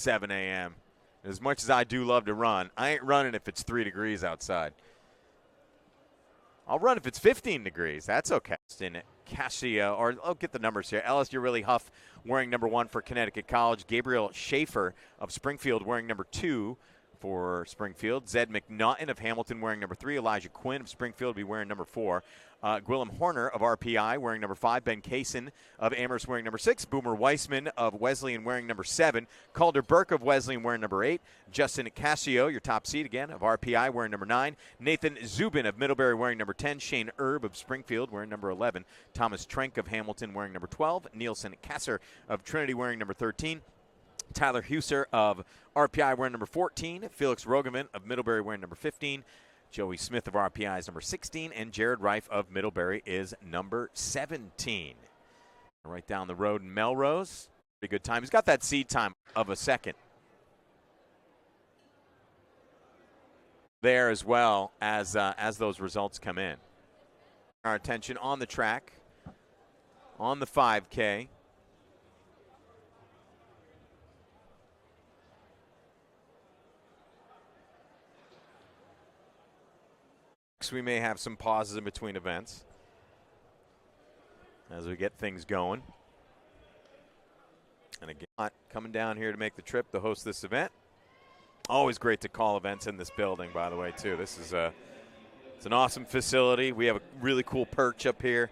7 a.m. As much as I do love to run, I ain't running if it's 3 degrees outside. I'll run if it's 15 degrees. That's okay. In Cassia, or I'll get the numbers here. Ellis, you're really Huff wearing number 1 for Connecticut College. Gabriel Schaefer of Springfield wearing number 2 for Springfield. Zed McNaughton of Hamilton wearing number 3. Elijah Quinn of Springfield will be wearing number 4. Gwillem Horner of RPI wearing number 5. Ben Kaysen of Amherst wearing number 6. Boomer Weissman of Wesleyan wearing number 7. Calder Burke of Wesleyan wearing number 8. Justin Cassio, your top seed again, of RPI wearing number 9. Nathan Zubin of Middlebury wearing number 10. Shane Erb of Springfield wearing number 11. Thomas Trenk of Hamilton wearing number 12. Nielsen Kasser of Trinity wearing number 13. Tyler Huser of RPI wearing number 14. Felix Rogeman of Middlebury wearing number 15. Joey Smith of RPI is number 16. And Jared Reif of Middlebury is number 17. Right down the road in Melrose. Pretty good time. He's got that seed time of a second there as well as those results come in. Our attention on the track, on the 5K. We may have some pauses in between events as we get things going. And again, coming down here to make the trip to host this event. Always great to call events in this building, by the way, too. This is it's an awesome facility. We have a really cool perch up here.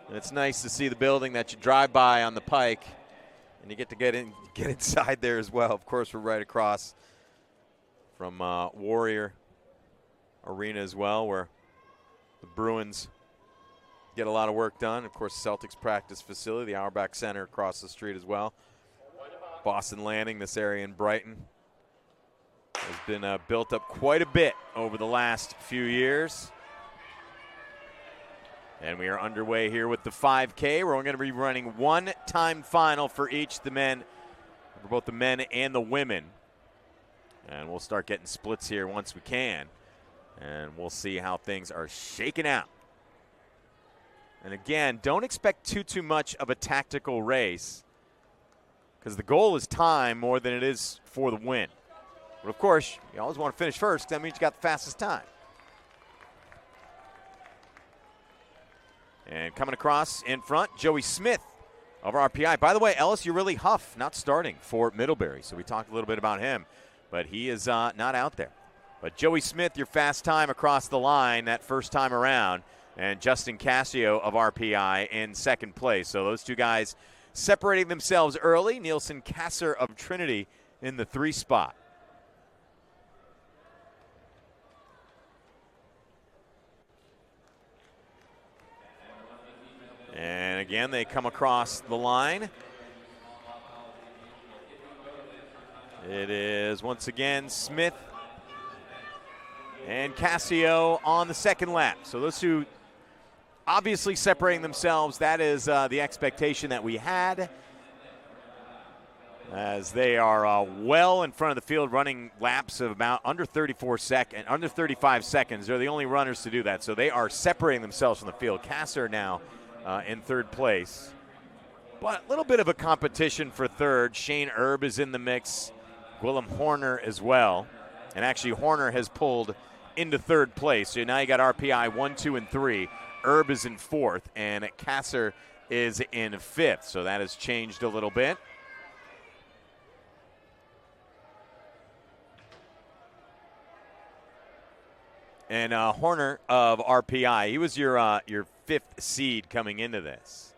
And it's nice to see the building that you drive by on the Pike, and you get to get inside there as well. Of course, we're right across from Warrior Arena as well, where the Bruins get a lot of work done. Of course, Celtics practice facility, the Auerbach Center across the street as well. Boston Landing, this area in Brighton, has been built up quite a bit over the last few years. And we are underway here with the 5K. We're going to be running one time final for both the men and the women. And we'll start getting splits here once we can. And we'll see how things are shaking out. And again, don't expect too much of a tactical race, because the goal is time more than it is for the win. But of course, you always want to finish first. That means you got the fastest time. And coming across in front, Joey Smith of RPI. By the way, Ellis, you're really Huff not starting for Middlebury. So we talked a little bit about him, but he is not out there. But Joey Smith, your fast time across the line that first time around. And Justin Cassio of RPI in second place. So those two guys separating themselves early. Nielsen Kasser of Trinity in the 3 spot. And again, they come across the line. It is once again Smith and Cassio on the second lap. So those two obviously separating themselves. That is the expectation that we had, as they are well in front of the field, running laps of about under 35 seconds. They're the only runners to do that. So they are separating themselves from the field. Kasser now in third place. But a little bit of a competition for third. Shane Erb is in the mix. Gwillem Horner as well. And actually Horner has pulled into third place. So now you got RPI 1, 2, and 3. Erb is in fourth, and Kasser is in fifth. So that has changed a little bit. And Horner of RPI, he was your fifth seed coming into this.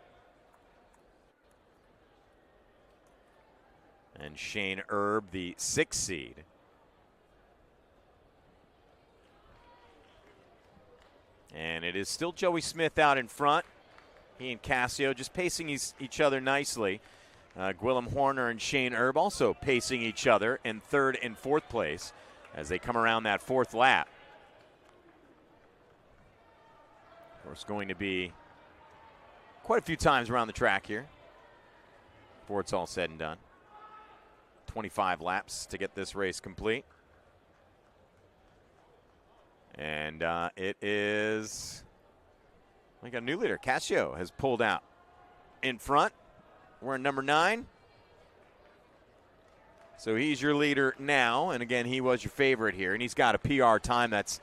And Shane Erb, the 6th seed. And it is still Joey Smith out in front. He and Cassio just pacing each other nicely. Gwillem Horner and Shane Erb also pacing each other in third and fourth place as they come around that fourth lap. Of course, going to be quite a few times around the track here before it's all said and done. 25 laps to get this race complete. And it is, we got a new leader. Cassio has pulled out in front. wearing number 9. So he's your leader now, and again, he was your favorite here, and he's got a PR time that's,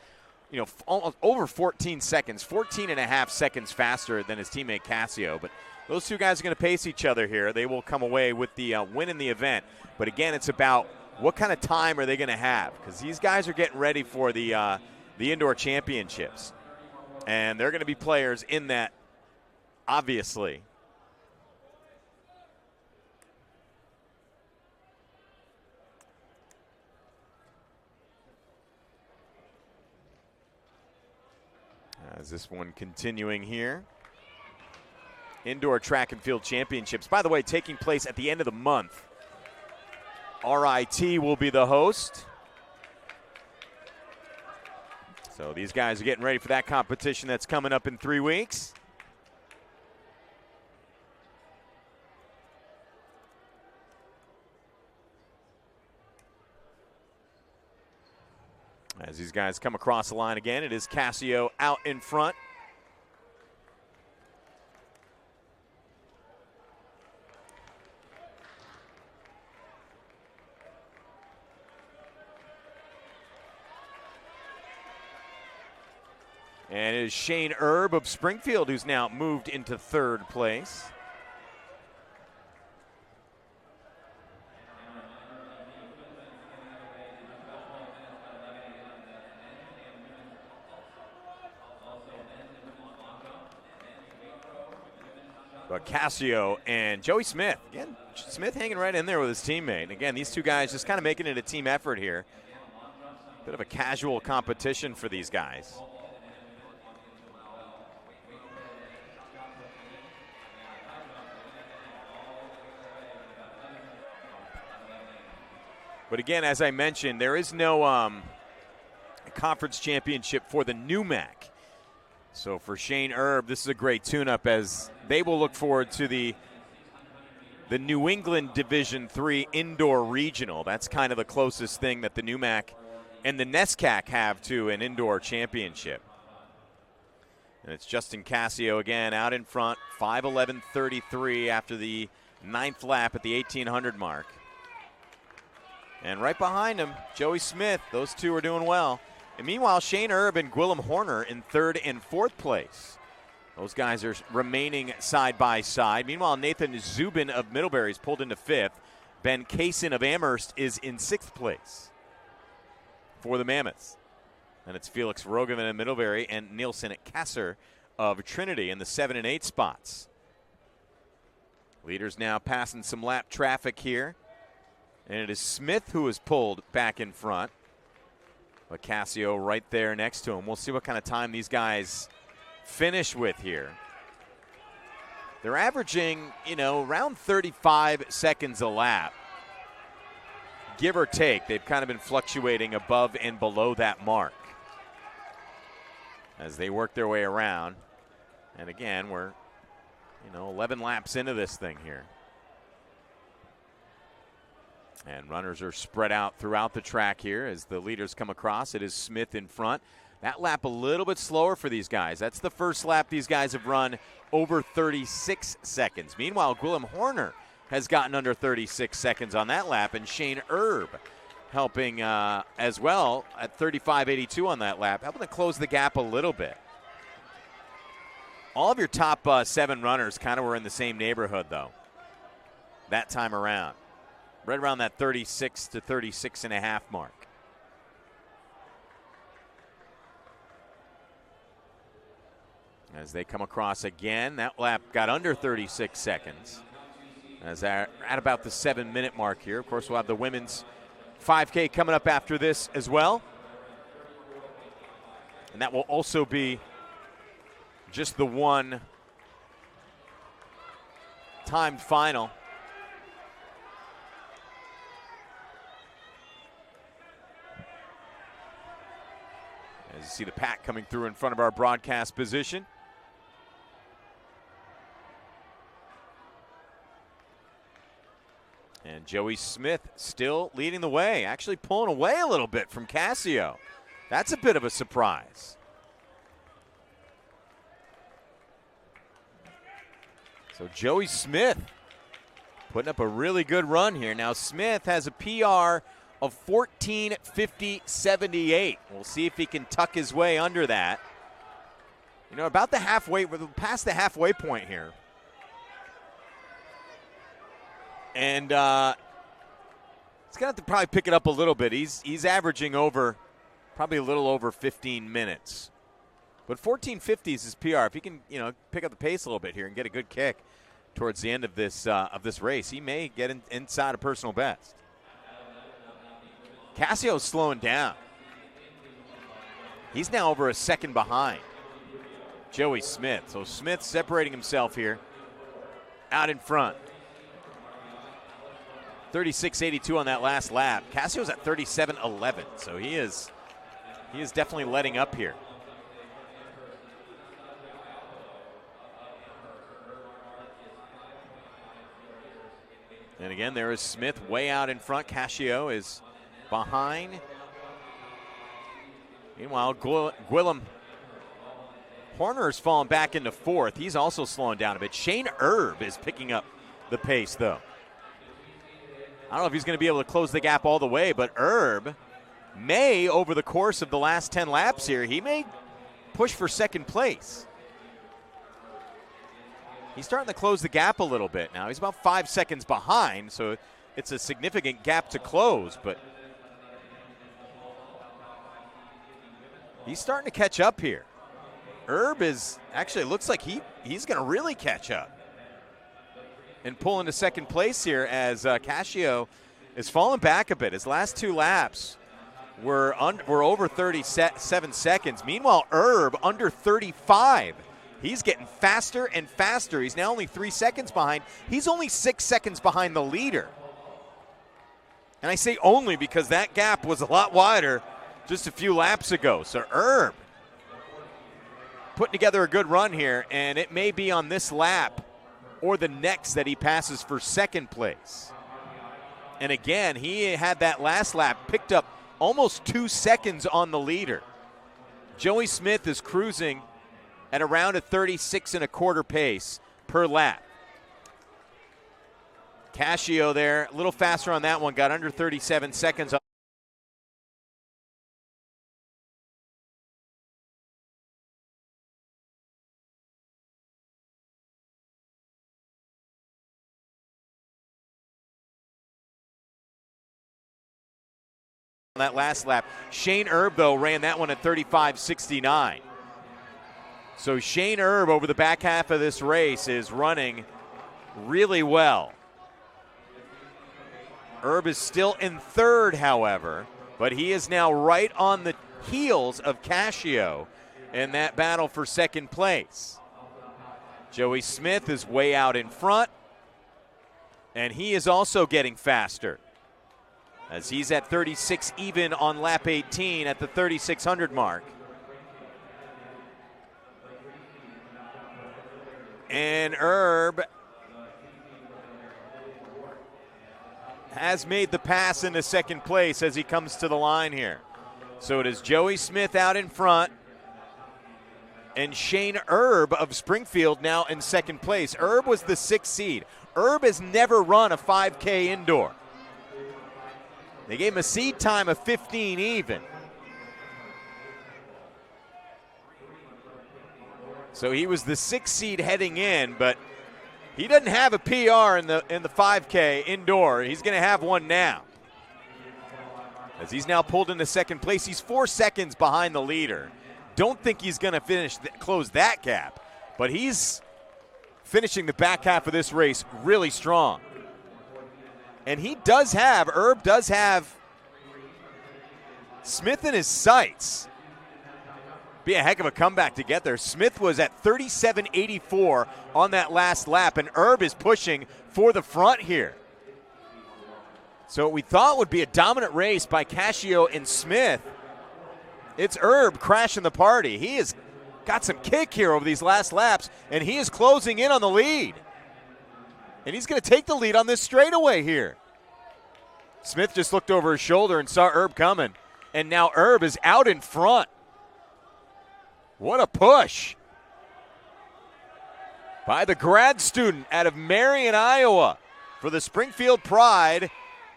almost over 14 seconds, 14 and a half seconds faster than his teammate Cassio. But those two guys are going to pace each other here. They will come away with the win in the event. But again, it's about what kind of time are they going to have, because these guys are getting ready for the indoor championships, and they're going to be players in that, obviously. As this one continuing here. Indoor Track and Field Championships, by the way, taking place at the end of the month. RIT will be the host. So these guys are getting ready for that competition that's coming up in 3 weeks. As these guys come across the line again, it is Cassio out in front. And it is Shane Erb of Springfield who's now moved into 3rd place. But Cassio and Joey Smith, again, Smith hanging right in there with his teammate. Again, these two guys just kind of making it a team effort here. Bit of a casual competition for these guys. But again, as I mentioned, there is no conference championship for the NUMAC. So for Shane Erb, this is a great tune-up as they will look forward to the New England Division III Indoor Regional. That's kind of the closest thing that the NUMAC and the NESCAC have to an indoor championship. And it's Justin Cassio again out in front, 5:11:33 after the 9th lap at the 1800 mark. And right behind him, Joey Smith. Those two are doing well. And meanwhile, Shane Erb and Gwillem Horner in 3rd and 4th place. Those guys are remaining side by side. Meanwhile, Nathan Zubin of Middlebury is pulled into 5th. Ben Kaysen of Amherst is in 6th place for the Mammoths. And it's Felix Rogovan of Middlebury and Nielsen Kasser of Trinity in the 7 and 8 spots. Leaders now passing some lap traffic here. And it is Smith who is pulled back in front. But Cassio right there next to him. We'll see what kind of time these guys finish with here. They're averaging, around 35 seconds a lap, give or take. They've kind of been fluctuating above and below that mark as they work their way around. And again, we're, 11 laps into this thing here. And runners are spread out throughout the track here as the leaders come across. It is Smith in front. That lap a little bit slower for these guys. That's the first lap these guys have run over 36 seconds. Meanwhile, Gwillem Horner has gotten under 36 seconds on that lap, and Shane Erb helping as well at 35:82 on that lap, helping to close the gap a little bit. All of your top 7 runners kind of were in the same neighborhood, though, that time around. Right around that 36 to 36 and a half mark. As they come across again, that lap got under 36 seconds. As they're at about the 7-minute mark here. Of course, we'll have the women's 5K coming up after this as well. And that will also be just the one timed final. As you see the pack coming through in front of our broadcast position. And Joey Smith still leading the way, actually pulling away a little bit from Cassio. That's a bit of a surprise. So Joey Smith putting up a really good run here. Now Smith has a PR of 14:50.78. We'll see if he can tuck his way under that. You know, about the halfway, we're past the halfway point here. And he's going to have to probably pick it up a little bit. He's averaging over, probably a little over 15 minutes. But 14:50 is his PR. If he can, you know, pick up the pace a little bit here and get a good kick towards the end of this race, he may get inside a personal best. Cassio's slowing down. He's now over a second behind Joey Smith. So Smith separating himself here out in front. 36.82 on that last lap. Cassio's at 37.11, so he is definitely letting up here. And again, there is Smith way out in front. Cassio is behind. Meanwhile, Gwillem Horner has fallen back into fourth. He's also slowing down a bit. Shane Erb is picking up the pace, though. I don't know if he's going to be able to close the gap all the way, but Erb may, over the course of the last 10 laps here, he may push for second place. He's starting to close the gap a little bit now. He's about 5 seconds behind, so it's a significant gap to close, but he's starting to catch up here. Erb is actually, looks like he's going to really catch up and pull into second place here as Cassio is falling back a bit. His last 2 laps were over 37 seconds. Meanwhile, Erb under 35. He's getting faster and faster. He's now only 3 seconds behind. He's only 6 seconds behind the leader. And I say only because that gap was a lot wider just a few laps ago. So Erb putting together a good run here, and it may be on this lap or the next that he passes for second place. And again, he had that last lap, picked up almost 2 seconds on the leader. Joey Smith is cruising at around a 36.25 pace per lap. Cassio there, a little faster on that one, got under 37 seconds on that last lap. Shane Erb, though, ran that one at 35.69. So Shane Erb over the back half of this race is running really well. Erb is still in third, however, but he is now right on the heels of Cassio in that battle for second place. Joey Smith is way out in front, and he is also getting faster, as he's at 36 even on lap 18 at the 3,600 mark. And Erb has made the pass into second place as he comes to the line here. So it is Joey Smith out in front and Shane Erb of Springfield now in second place. Erb was the 6th seed. Erb has never run a 5K indoor. They gave him a seed time of 15 even. So he was the 6th seed heading in, but he doesn't have a PR in the 5K indoor. He's going to have one now, as he's now pulled into second place. He's 4 seconds behind the leader. Don't think he's going to close that gap, but he's finishing the back half of this race really strong. And Erb does have Smith in his sights. Be a heck of a comeback to get there. Smith was at 37.84 on that last lap, and Erb is pushing for the front here. So what we thought would be a dominant race by Cassio and Smith, it's Erb crashing the party. He has got some kick here over these last laps, and he is closing in on the lead. And he's going to take the lead on this straightaway here. Smith just looked over his shoulder and saw Erb coming, and now Erb is out in front. What a push by the grad student out of Marion, Iowa. for the Springfield Pride,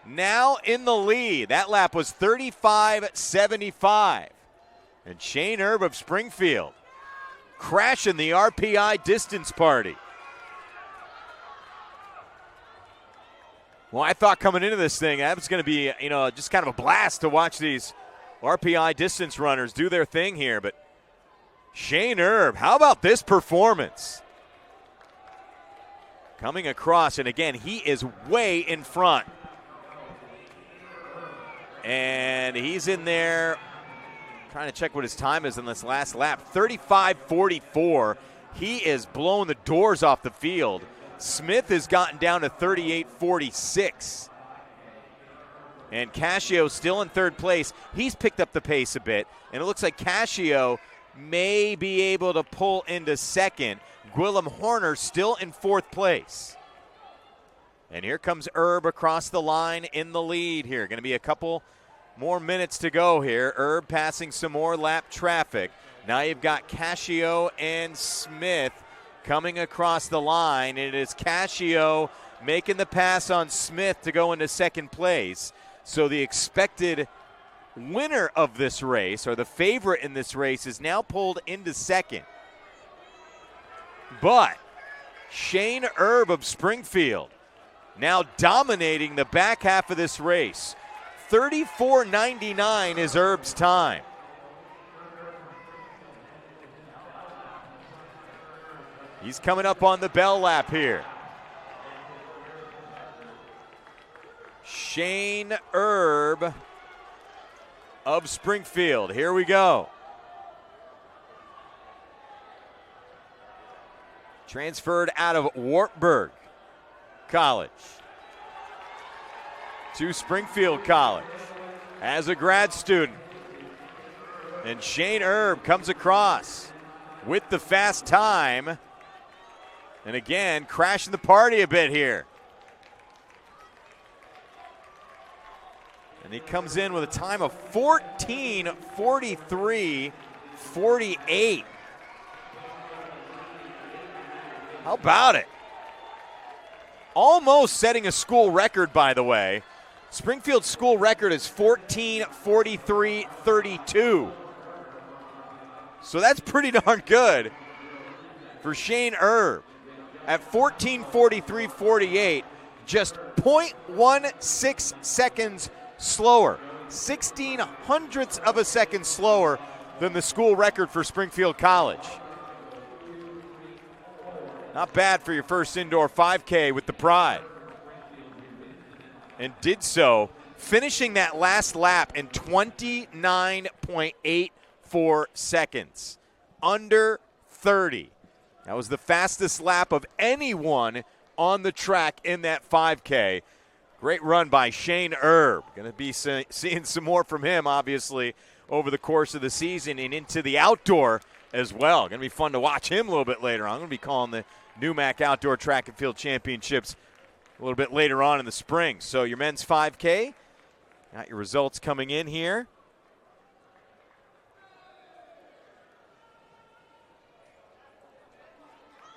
now in the lead. That lap was 35.75. And Shane Erb of Springfield crashing the RPI distance party. Well, I thought coming into this thing, that was going to be, just kind of a blast to watch these RPI distance runners do their thing here. But Shane Erb, how about this performance? Coming across, and again, he is way in front. And he's in there trying to check what his time is in this last lap. 35.44. He is blowing the doors off the field. Smith has gotten down to 38.46. And Cascio still in third place. He's picked up the pace a bit, and it looks like Cascio may be able to pull into second. Gwillem Horner still in fourth place. And here comes Erb across the line in the lead here. Going to be a couple more minutes to go here. Erb passing some more lap traffic. Now you've got Cascio and Smith coming across the line. And it is Cascio making the pass on Smith to go into second place. So the expected winner of this race, or the favorite in this race, is now pulled into second. But Shane Erb of Springfield now dominating the back half of this race. 34.99 is Erb's time. He's coming up on the bell lap here. Shane Erb of Springfield. Here we go. Transferred out of Wartburg College to Springfield College as a grad student. And Shane Erb comes across with the fast time. And again, crashing the party a bit here. And he comes in with a time of 14:43.48. How about it? Almost setting a school record, by the way. Springfield's school record is 14:43.32. So that's pretty darn good for Shane Erb. At 14:43.48, just 0.16 seconds slower. 16 hundredths of a second slower than the school record for Springfield College. Not bad for your first indoor 5K with the Pride. And did so, finishing that last lap in 29.84 seconds. Under 30. That was the fastest lap of anyone on the track in that 5K. Great run by Shane Erb. Going to be seeing some more from him, obviously, over the course of the season and into the outdoor as well. Going to be fun to watch him a little bit later on. I'm going to be calling the NUMAC Outdoor Track and Field Championships a little bit later on in the spring. So your men's 5K, got your results coming in here.